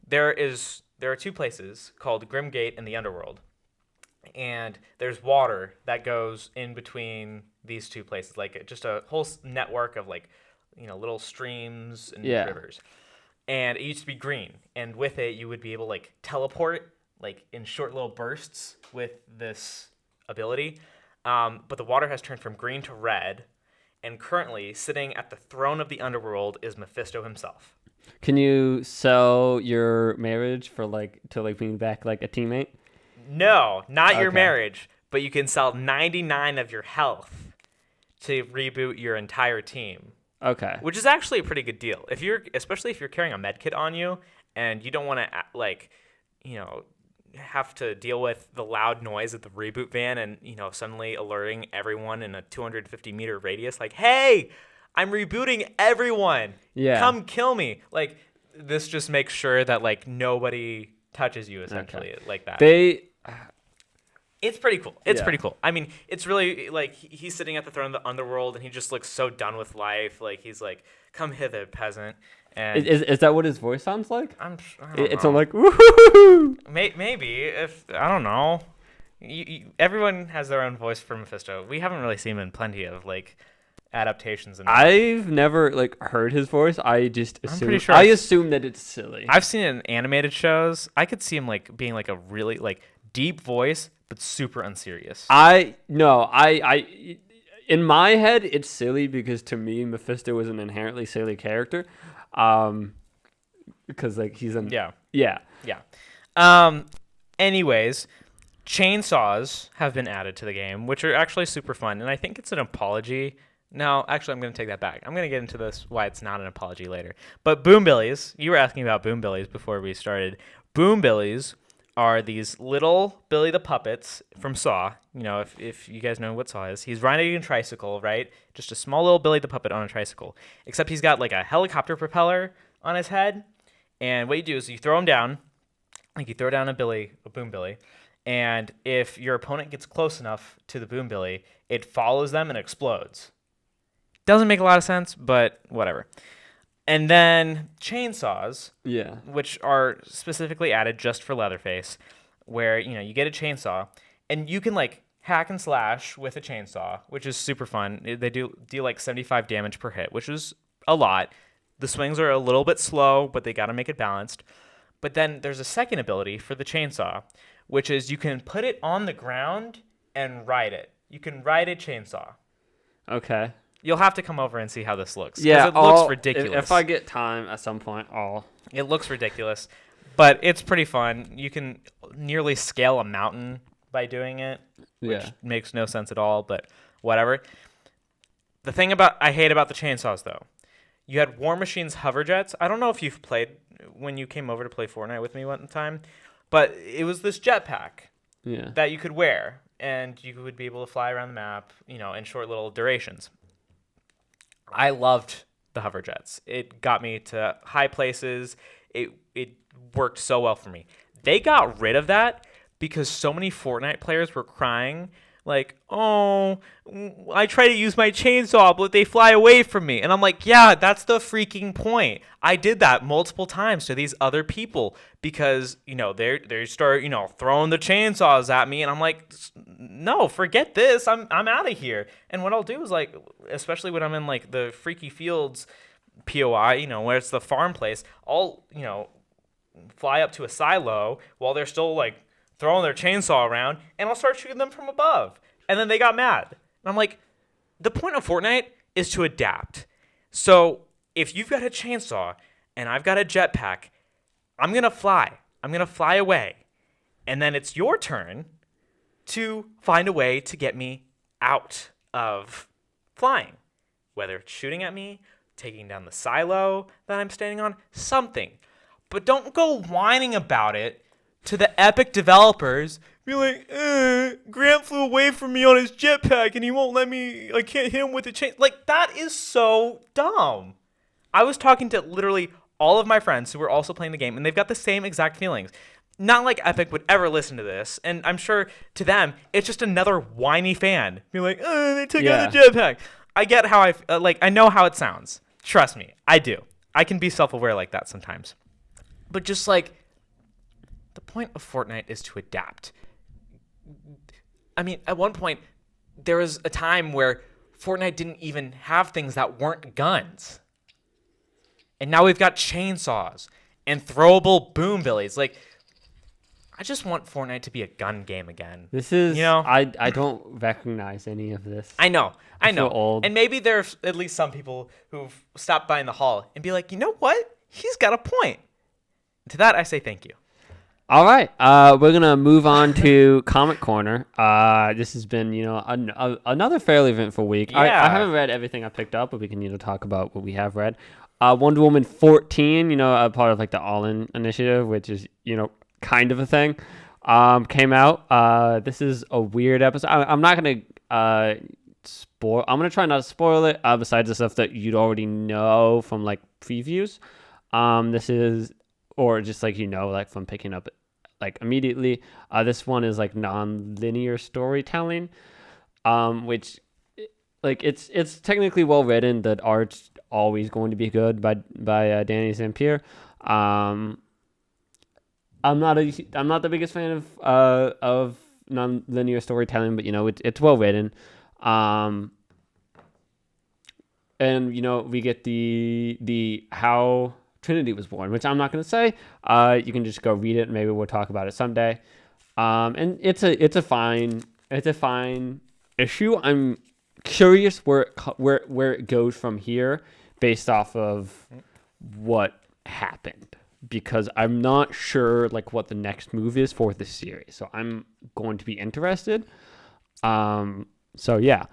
There are two places called Grimgate and the Underworld, and there's water that goes in between these two places, like just a whole network of like little streams and Yeah. rivers. And it used to be green. And with it, you would be able to like teleport like in short little bursts with this ability. But the water has turned from green to red. And currently, sitting at the throne of the underworld is Mephisto himself. Can you sell your marriage for to bring back like a teammate? No, not your Okay. marriage, but you can sell 99 of your health to reboot your entire team, Okay. which is actually a pretty good deal. Especially if you're carrying a med kit on you and you don't want to have to deal with the loud noise of the reboot van and suddenly alerting everyone in a 250-meter radius, like, hey, I'm rebooting everyone. Yeah. Come kill me. Like, this just makes sure that like nobody touches you essentially like that. It's pretty cool. It's Yeah. pretty cool. I mean, it's really like he's sitting at the throne of the underworld and he just looks so done with life. Like he's like, "Come hither, peasant." And Is that what his voice sounds like? I don't It's know. all like woohoo. Maybe if I don't know. Everyone has their own voice for Mephisto. We haven't really seen him in plenty of like adaptations. And I've never heard his voice. I just assume. pretty sure I I've- assume that it's silly. I've seen it in animated shows. I could see him like being like a really like deep voice, but super unserious. In my head, it's silly because to me, Mephisto is an inherently silly character. Because he's an Yeah. yeah. Anyways, chainsaws have been added to the game, which are actually super fun, and I think it's an apology. No, actually, I'm going to take that back. I'm going to get into this why it's not an apology later. But boombillies, you were asking about boombillies before we started. Boombillies are these little Billy the Puppets from Saw. If you guys know what Saw is, he's riding a tricycle, right? Just a small little Billy the Puppet on a tricycle. Except he's got like a helicopter propeller on his head. And what you do is you throw him down, like you throw down a boom billy, and if your opponent gets close enough to the boom billy, it follows them and explodes. Doesn't make a lot of sense, but whatever. And then chainsaws, Yeah. which are specifically added just for Leatherface, where you get a chainsaw and you can like hack and slash with a chainsaw, which is super fun. They do like 75 damage per hit, which is a lot. The swings are a little bit slow, but they got to make it balanced. But then there's a second ability for the chainsaw, which is you can put it on the ground and ride it. You can ride a chainsaw. Okay. You'll have to come over and see how this looks. 'Cause Yeah. it looks ridiculous. If I get time at some point, I'll. It looks ridiculous, but it's pretty fun. You can nearly scale a mountain by doing it, which Yeah. makes no sense at all, but whatever. The thing I hate about the chainsaws, though, you had War Machine's hover jets. I don't know if you've played when you came over to play Fortnite with me one time, but it was this jetpack Yeah. that you could wear, and you would be able to fly around the map, in short little durations. I loved the hover jets. It got me to high places. It worked so well for me. They got rid of that because so many Fortnite players were crying like, "Oh, I try to use my chainsaw, but they fly away from me." And I'm like, "Yeah, that's the freaking point. I did that multiple times to these other people because, they start, throwing the chainsaws at me, and I'm like, "No, forget this. I'm out of here." And what I'll do is like, especially when I'm in like the Freaky Fields POI, where it's the farm place, I'll, fly up to a silo while they're still like throwing their chainsaw around, and I'll start shooting them from above. And then they got mad. And I'm like, the point of Fortnite is to adapt. So if you've got a chainsaw and I've got a jetpack, I'm going to fly. I'm going to fly away. And then it's your turn to find a way to get me out of flying. Whether it's shooting at me, taking down the silo that I'm standing on, something. But don't go whining about it to the Epic developers. Be like, Grant flew away from me on his jetpack and he won't let me, I can't hit him with a chain. Like, that is so dumb. I was talking to literally all of my friends who were also playing the game, and they've got the same exact feelings. Not like Epic would ever listen to this, and I'm sure to them, it's just another whiny fan. Be like, they took out the jetpack. I get how I know how it sounds. Trust me, I do. I can be self-aware like that sometimes. But just like, the point of Fortnite is to adapt. I mean, at one point, there was a time where Fortnite didn't even have things that weren't guns. and now we've got chainsaws and throwable boom billies. Like, I just want Fortnite to be a gun game again. This is, I don't recognize any of this. I know. feel old. And maybe there's at least some people who've stopped by in the hall and be like, you know what? He's got a point. To that, I say thank you. All right, we're gonna move on to Comic Corner. This has been, another fairly eventful week. Yeah. I haven't read everything I picked up, but we can, talk about what we have read. Wonder Woman 14, a part of like the All In initiative, which is, kind of a thing, came out. This is a weird episode. I'm not gonna spoil. I'm gonna try not to spoil it. Besides the stuff that you'd already know from like previews. This is. Or just like like from picking up like immediately. This one is like non-linear storytelling, which like it's technically well written. The art's always going to be good by Danny Zampier. I'm not the biggest fan of non-linear storytelling, but it's well written. And we get the how Trinity was born, which I'm not going to say. You can just go read it, and maybe we'll talk about it someday. And it's a fine issue. I'm curious where it goes from here, based off of what happened, because I'm not sure like what the next move is for this series. So I'm going to be interested. So yeah.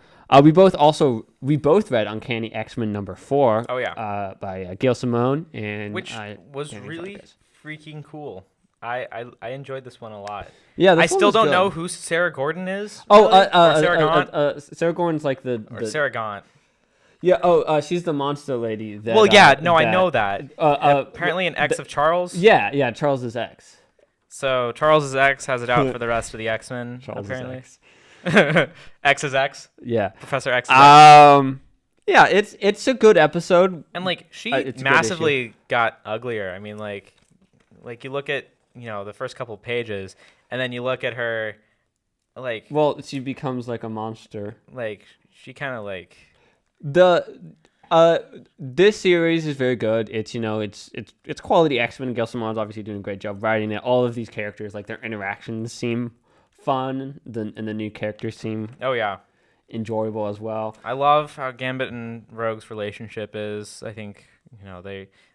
We both read Uncanny X-Men number 4. Oh yeah. By Gail Simone, and which was really freaking cool. I enjoyed this one a lot. Yeah, I still don't know who Sarah Gordon is. Oh, really? Sarah Gaunt. Sarah Gordon's like the Sarah Gaunt. Yeah. She's the monster lady. That, I know that. Apparently, an ex of Charles. Yeah. Charles's ex. So Charles's ex has it out for the rest of the X-Men. Apparently. Ex. X is X. Yeah. Professor X is X. Yeah, it's a good episode. And like she massively got uglier. I mean, like you look at the first couple pages, and then you look at her, like. Well, she becomes like a monster. Like she kind of like. This series is very good. It's it's quality X-Men. Gail Simone's obviously doing a great job writing it. All of these characters, like their interactions seem fun, and the new characters seem enjoyable as well. I love how Gambit and Rogue's relationship is. I think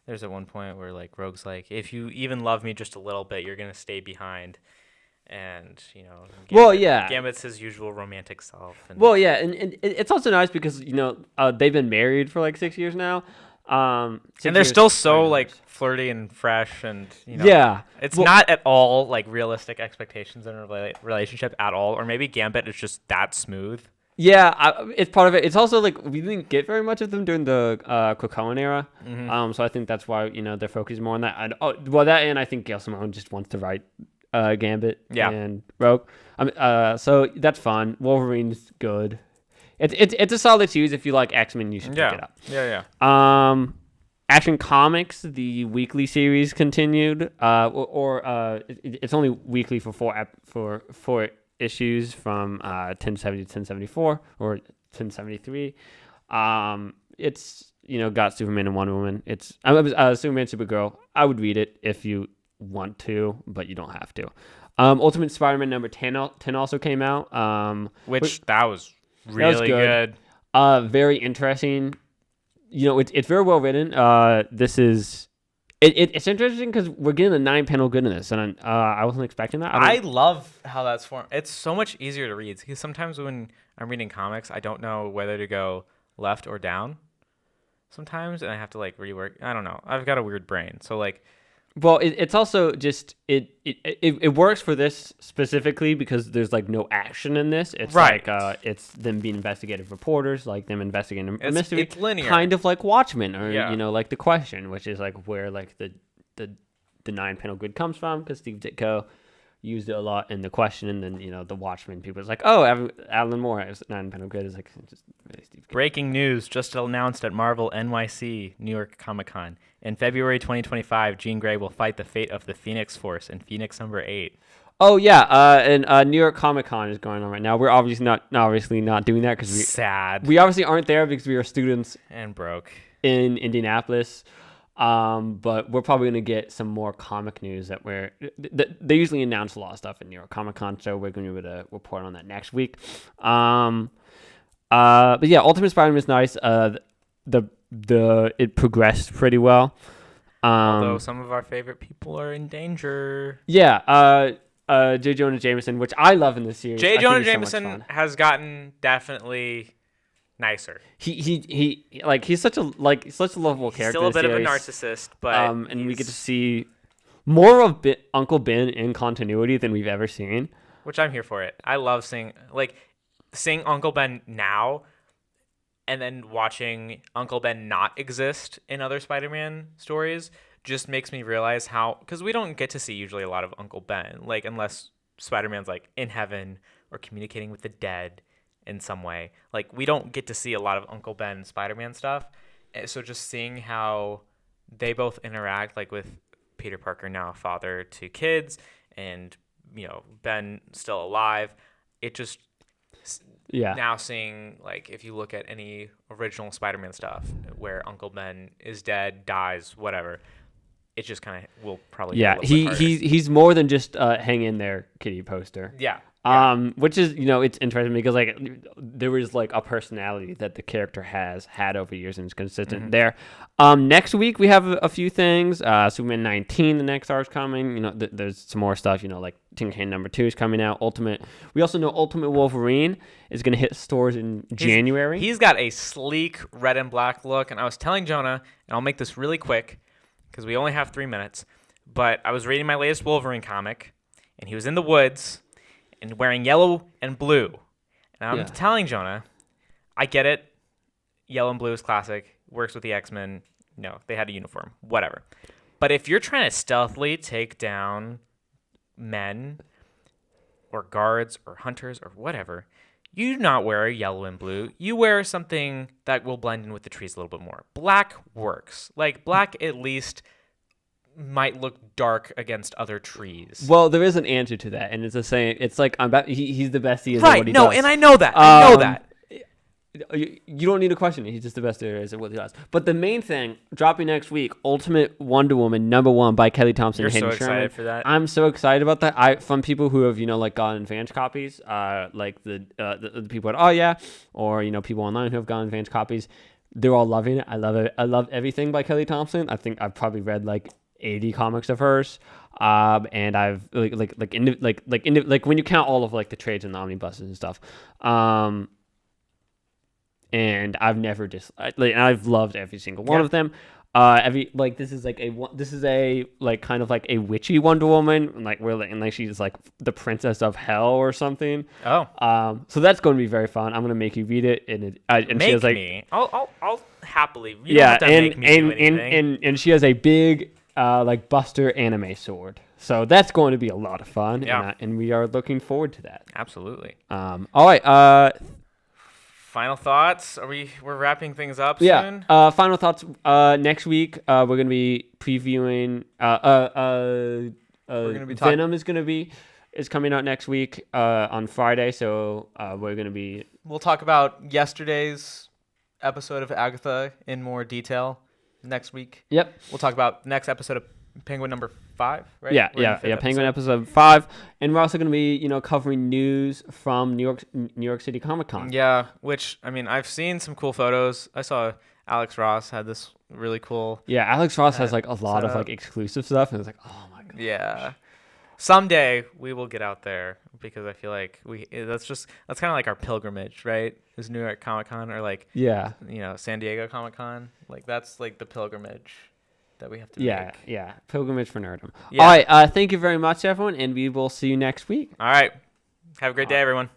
there's at one point where like Rogue's like, if you even love me just a little bit, you're gonna stay behind, and Gambit's his usual romantic self. And it's also nice because they've been married for like 6 years now. And they're still so like flirty and fresh, and it's not at all like realistic expectations in a relationship at all. Or maybe Gambit is just that smooth. Yeah, it's part of it. It's also like we didn't get very much of them during the Krakoan era. Mm-hmm. So I think that's why they're focused more on that. That, and I think Gail Simone just wants to write Gambit and Rogue. So that's fun. Wolverine's good. It's a solid series. If you like X-Men, you should pick it up. Yeah. Action Comics, the weekly series continued. It's only weekly for four issues from 1070 to 1074 or 1073. It's got Superman and Wonder Woman. It's Superman, Supergirl. I would read it if you want to, but you don't have to. Ultimate Spider-Man number 10 also came out. That was really good. Very interesting. It's very well written. This is it's interesting because we're getting a 9-panel goodness, and I wasn't expecting that. I love how that's formed. It's so much easier to read because sometimes when I'm reading comics, I don't know whether to go left or down. Sometimes, and I have to like rework. I don't know. I've got a weird brain, so like. Well, it's also just it works for this specifically because there's like no action in this. It's right. Like it's them being investigative reporters, like them investigating a mystery. It's linear, kind of like Watchmen, or like The Question, which is like where like the 9-panel good comes from, because Steve Ditko used it a lot in The Question, and then the Watchmen people is like, oh, Alan Moore has 9-panel good. Is like just really Steve Ditko. Breaking news just announced at Marvel NYC New York Comic Con. In February 2025, Jean Grey will fight the fate of the Phoenix Force in Phoenix number 8. Oh yeah, and New York Comic Con is going on right now. We're obviously not doing that because sad. We obviously aren't there because we are students and broke in Indianapolis. But we're probably gonna get some more comic news they usually announce a lot of stuff in New York Comic Con, so we're gonna be able to report on that next week. But yeah, Ultimate Spider-Man is nice. It progressed pretty well. Although some of our favorite people are in danger. Yeah, J. Jonah Jameson, which I love in this series. J. Jonah Jameson has gotten definitely nicer. He's such a lovable character. Still a bit of a narcissist, but and we get to see more of Uncle Ben in continuity than we've ever seen. Which I'm here for it. I love seeing Uncle Ben now, and then watching Uncle Ben not exist in other Spider-Man stories just makes me realize how, because we don't get to see usually a lot of Uncle Ben, like unless Spider-Man's like in heaven or communicating with the dead in some way. Like we don't get to see a lot of Uncle Ben Spider-Man stuff. So just seeing how they both interact, like with Peter Parker now a father to kids, and Ben still alive, it just now seeing, like, if you look at any original Spider-Man stuff where Uncle Ben is dead, dies, whatever, it just kind of will probably he's more than just hang in there kitty poster. Which is it's interesting because like there was like a personality that the character has had over years and is consistent there. Next week we have a few things. Superman 19, the next arc's coming. There's some more stuff. Like Tin Can #2 is coming out. We also know Ultimate Wolverine is going to hit stores in January. He's got a sleek red and black look, and I was telling Jonah, and I'll make this really quick because we only have 3 minutes. But I was reading my latest Wolverine comic, and he was in the woods and wearing yellow and blue. And I'm telling Jonah, I get it. Yellow and blue is classic. Works with the X-Men. No, they had a uniform. Whatever. But if you're trying to stealthily take down men or guards or hunters or whatever, you do not wear a yellow and blue. You wear something that will blend in with the trees a little bit more. Black works. Like, black at least might look dark against other trees. Well, there is an answer to that, and it's the same. It's like he's the best he is right. at what he does. And I know that. I know that. You don't need to question it. He's just the best there is at what he does. But the main thing, dropping next week, Ultimate Wonder Woman #1 by Kelly Thompson. You're and Hayden so Sherman. excited for that. I'm so excited about that. From people who have gotten advance copies, like the people at Oh Yeah, or people online who have gotten advance copies, they're all loving it. I love it. I love everything by Kelly Thompson. I think I've probably read like 80 comics of hers, and I've like when you count all of like the trades and the omnibuses and stuff, and I've never I've loved every single one of them. This is a kind of like a witchy Wonder Woman, like she's like the princess of hell or something. So that's going to be very fun. I'm going to make you read it, and make she has like me. I'll happily. You don't have to make me do anything. And she has a big like Buster anime sword. So that's going to be a lot of fun. And we are looking forward to that. Absolutely. All right. Final thoughts? We're wrapping things up soon? Yeah. Final thoughts. Next week, we're going to be previewing. We're going to be Venom is coming out next week on Friday. So we're going to be. We'll talk about yesterday's episode of Agatha in more detail next week. Yep. We'll talk about the next episode of Penguin #5, right? Yeah. Penguin episode 5, and we're also going to be, covering news from New York City Comic Con. Yeah, which I've seen some cool photos. I saw Alex Ross had this really cool. Yeah, Alex Ross has like a lot of like exclusive stuff, and it's like, oh my god. Yeah. Someday we will get out there because I feel like that's kind of like our pilgrimage, right? Is New York Comic Con or like San Diego Comic Con, like that's like the pilgrimage that we have to make. Yeah, pilgrimage for nerdom. Yeah. All right, thank you very much, everyone, and we will see you next week. All right, have a great day, everyone.